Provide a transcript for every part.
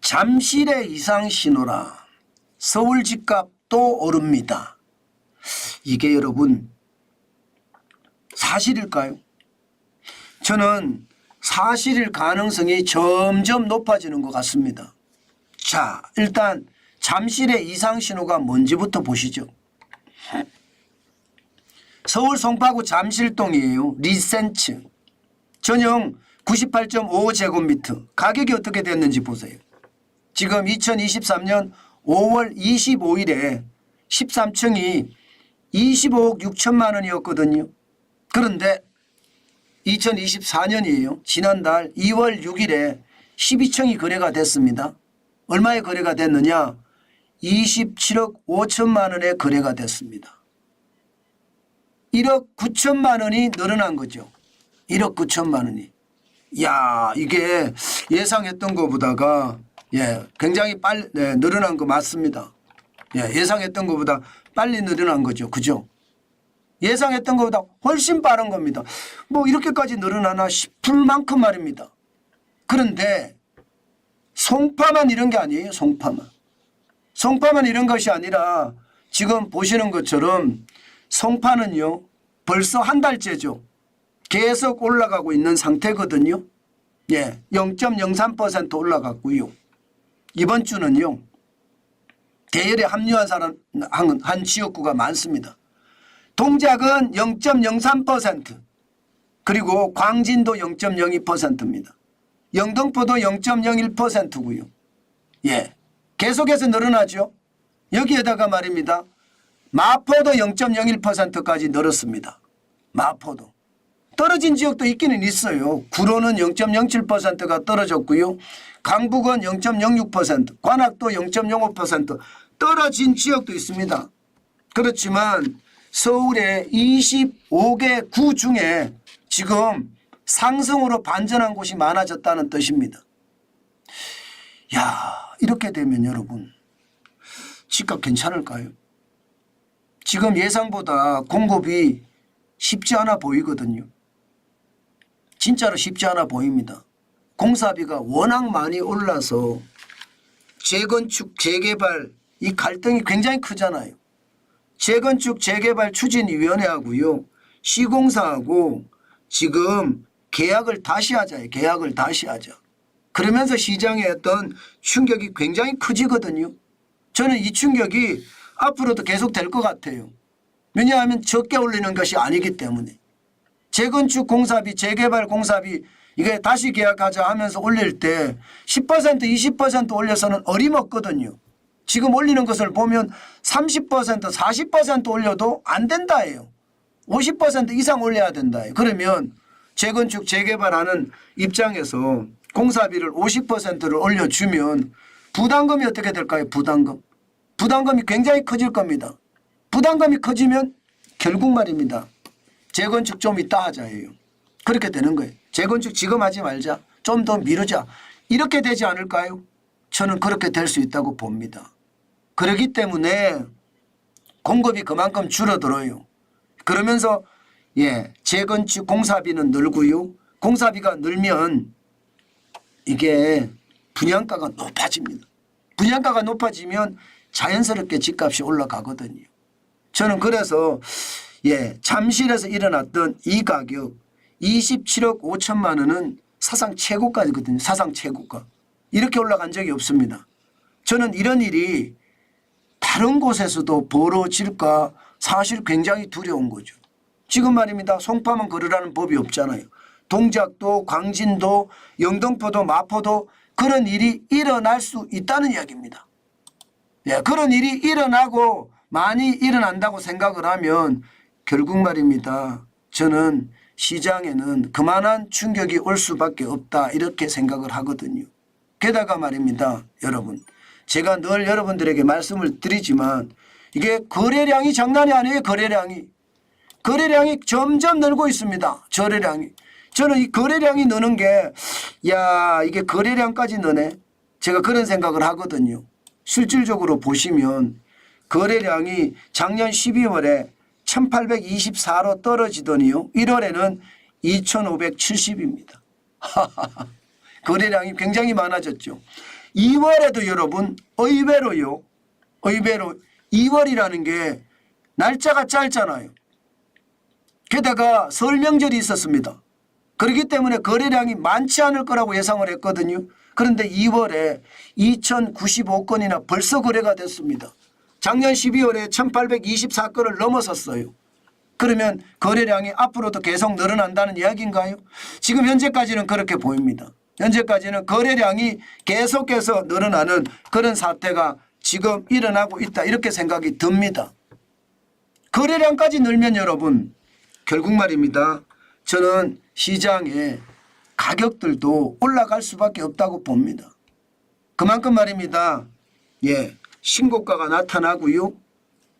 잠실의 이상 신호라 서울 집값도 오릅니다. 이게 여러분 사실일까요? 저는 사실일 가능성이 점점 높아지는 것 같습니다. 자, 일단 잠실의 이상 신호가 뭔지부터 보시죠. 서울 송파구 잠실동이에요. 리센츠 전용 98.5제곱미터 가격이 어떻게 됐는지 보세요. 지금 2023년 5월 25일에 13층이 25억 6천만 원이었거든요. 그런데 2024년이에요. 지난달 2월 6일에 12층이 거래가 됐습니다. 얼마에 거래가 됐느냐? 27억 5천만 원에 거래가 됐습니다. 1억 9천만 원이 늘어난 거죠. 1억 9천만 원이. 야, 이게 예상했던 것보다가 굉장히 빨리 늘어난 거 맞습니다. 예상했던 것보다 빨리 늘어난 거죠. 그죠? 예상했던 것보다 훨씬 빠른 겁니다. 뭐 이렇게까지 늘어나나 싶을 만큼 말입니다. 그런데 송파만 이런 게 아니에요. 송파만 이런 것이 아니라 지금 보시는 것처럼 송파는요. 벌써 한 달째죠. 계속 올라가고 있는 상태거든요. 0.03% 올라갔고요. 이번 주는요. 대열에 합류한 한 지역구가 많습니다. 동작은 0.03% 그리고 광진도 0.02%입니다. 영등포도 0.01%고요. 계속해서 늘어나죠. 여기에다가 말입니다. 마포도 0.01%까지 늘었습니다. 마포도. 떨어진 지역도 있기는 있어요. 구로는 0.07%가 떨어졌고요. 강북은 0.06%, 관악도 0.05% 떨어진 지역도 있습니다. 그렇지만 서울의 25개 구 중에 지금 상승으로 반전한 곳이 많아졌다는 뜻입니다. 야, 이렇게 되면 여러분 집값 괜찮을까요? 지금 예상보다 공급이 쉽지 않아 보이거든요. 진짜로 쉽지 않아 보입니다. 공사비가 워낙 많이 올라서 재건축, 재개발 이 갈등이 굉장히 크잖아요. 재건축, 재개발 추진위원회하고요. 시공사하고 지금 계약을 다시 하자. 그러면서 시장에 어떤 충격이 굉장히 커지거든요. 저는 이 충격이 앞으로도 계속 될 것 같아요. 왜냐하면 적게 올리는 것이 아니기 때문에. 재건축 공사비, 재개발 공사비 이게 다시 계약하자 하면서 올릴 때 10% 20% 올려서는 어림없거든요. 지금 올리는 것을 보면 30% 40% 올려도 안 된다예요. 50% 이상 올려야 된다예요. 그러면 재건축 재개발하는 입장에서 공사비를 50%를 올려주면 부담금이 어떻게 될까요? 부담금이 굉장히 커질 겁니다. 부담금이 커지면 결국 말입니다. 재건축 좀 이따 하자예요. 그렇게 되는 거예요. 재건축 지금 하지 말자. 좀 더 미루자. 이렇게 되지 않을까요? 저는 그렇게 될 수 있다고 봅니다. 그렇기 때문에 공급이 그만큼 줄어들어요. 그러면서 재건축 공사비는 늘고요. 공사비가 늘면 이게 분양가가 높아집니다. 분양가가 높아지면 자연스럽게 집값이 올라가거든요. 저는 그래서 잠실에서 일어났던 이 가격 27억 5천만 원은 사상 최고가거든요. 사상 최고가. 이렇게 올라간 적이 없습니다. 저는 이런 일이 다른 곳에서도 벌어질까 사실 굉장히 두려운 거죠. 지금 말입니다. 송파만 거래라는 법이 없잖아요. 동작도 광진도 영등포도 마포도 그런 일이 일어날 수 있다는 이야기입니다. 그런 일이 일어나고 많이 일어난다고 생각을 하면 결국 말입니다. 저는 시장에는 그만한 충격이 올 수밖에 없다 이렇게 생각을 하거든요. 게다가 말입니다. 여러분 제가 늘 여러분들에게 말씀을 드리지만 이게 거래량이 장난이 아니에요. 거래량이 점점 늘고 있습니다. 저는 이 거래량이 느는 게 이게 거래량까지 느네. 제가 그런 생각을 하거든요. 실질적으로 보시면 거래량이 작년 12월에 1824로 떨어지더니요. 1월에는 2570입니다. 거래량이 굉장히 많아졌죠. 2월에도 여러분 의외로 2월이라는 게 날짜가 짧잖아요. 게다가 설 명절이 있었습니다. 그렇기 때문에 거래량이 많지 않을 거라고 예상을 했거든요. 그런데 2월에 2095건이나 벌써 거래가 됐습니다. 작년 12월에 1824건을 넘어섰어요. 그러면 거래량이 앞으로도 계속 늘어난다는 이야기인가요? 지금 현재까지는 그렇게 보입니다. 현재까지는 거래량이 계속해서 늘어나는 그런 사태가 지금 일어나고 있다, 이렇게 생각이 듭니다. 거래량까지 늘면 여러분 결국 말입니다. 저는 시장의 가격들도 올라갈 수밖에 없다고 봅니다. 그만큼 말입니다. 신고가가 나타나고요.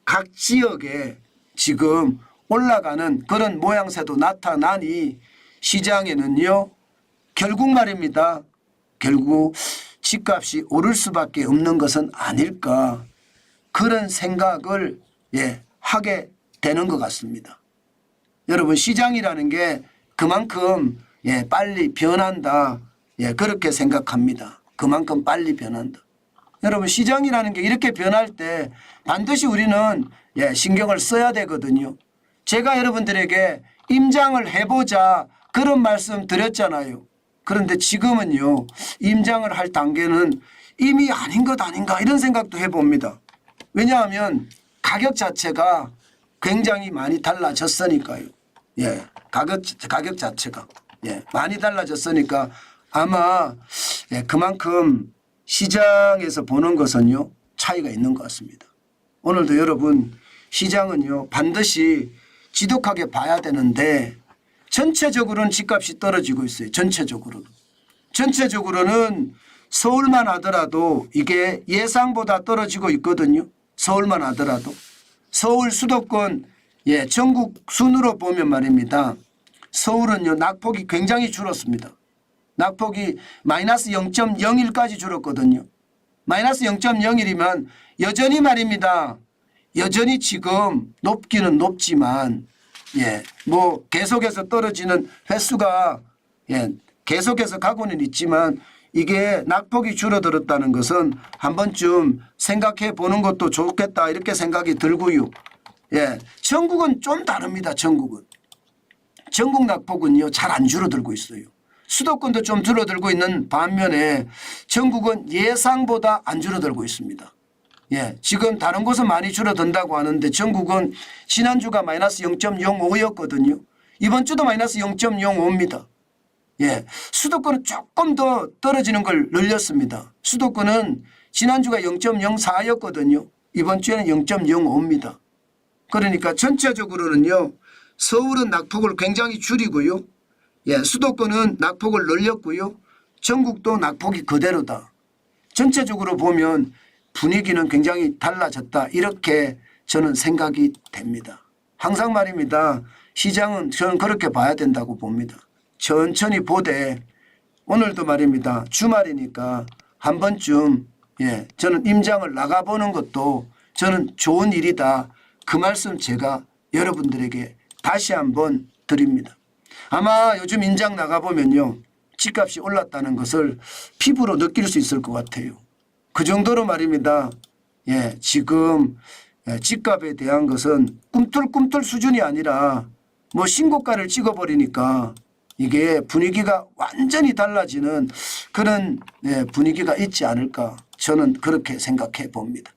각 지역에 지금 올라가는 그런 모양새도 나타나니 시장에는요. 결국 말입니다. 결국 집값이 오를 수밖에 없는 것은 아닐까, 그런 생각을 하게 되는 것 같습니다. 여러분 시장이라는 게 그만큼 빨리 변한다, 그렇게 생각합니다. 그만큼 빨리 변한다. 여러분 시장이라는 게 이렇게 변할 때 반드시 우리는 신경을 써야 되거든요. 제가 여러분들에게 임장을 해보자 그런 말씀 드렸잖아요. 그런데 지금은요 임장을 할 단계는 이미 아닌 것 아닌가, 이런 생각도 해봅니다. 왜냐하면 가격 자체가 굉장히 많이 달라졌으니까요. 가격 자체가 많이 달라졌으니까 아마 그만큼 시장에서 보는 것은요 차이가 있는 것 같습니다. 오늘도 여러분 시장은요 반드시 지독하게 봐야 되는데 전체적으로는 집값이 떨어지고 있어요. 전체적으로는 서울만 하더라도 이게 예상보다 떨어지고 있거든요. 서울만 하더라도 서울 수도권 전국 순으로 보면 말입니다. 서울은요 낙폭이 굉장히 줄었습니다. 낙폭이 마이너스 0.01까지 줄었거든요. 마이너스 0.01이면 여전히 말입니다. 여전히 지금 높기는 높지만 뭐 계속해서 떨어지는 횟수가 계속해서 가고는 있지만 이게 낙폭이 줄어들었다는 것은 한 번쯤 생각해 보는 것도 좋겠다, 이렇게 생각이 들고요. 전국은 좀 다릅니다. 전국 낙폭은요 잘 안 줄어들고 있어요. 수도권도 좀 줄어들고 있는 반면에 전국은 예상보다 안 줄어들고 있습니다. 지금 다른 곳은 많이 줄어든다고 하는데 전국은 지난주가 마이너스 0.05였거든요. 이번 주도 마이너스 0.05입니다. 수도권은 조금 더 떨어지는 걸 늘렸습니다. 수도권은 지난주가 0.04였거든요. 이번 주에는 0.05입니다. 그러니까 전체적으로는요 서울은 낙폭을 굉장히 줄이고요. 수도권은 낙폭을 늘렸고요. 전국도 낙폭이 그대로다. 전체적으로 보면 분위기는 굉장히 달라졌다, 이렇게 저는 생각이 됩니다. 항상 말입니다. 시장은 저는 그렇게 봐야 된다고 봅니다. 천천히 보되 오늘도 말입니다. 주말이니까 한 번쯤 저는 임장을 나가보는 것도 저는 좋은 일이다, 그 말씀 제가 여러분들에게 다시 한번 드립니다. 아마 요즘 임장 나가보면요 집값이 올랐다는 것을 피부로 느낄 수 있을 것 같아요. 그 정도로 말입니다. 지금 집값에 대한 것은 꿈틀꿈틀 수준이 아니라 뭐 신고가를 찍어버리니까 이게 분위기가 완전히 달라지는 그런 분위기가 있지 않을까, 저는 그렇게 생각해 봅니다.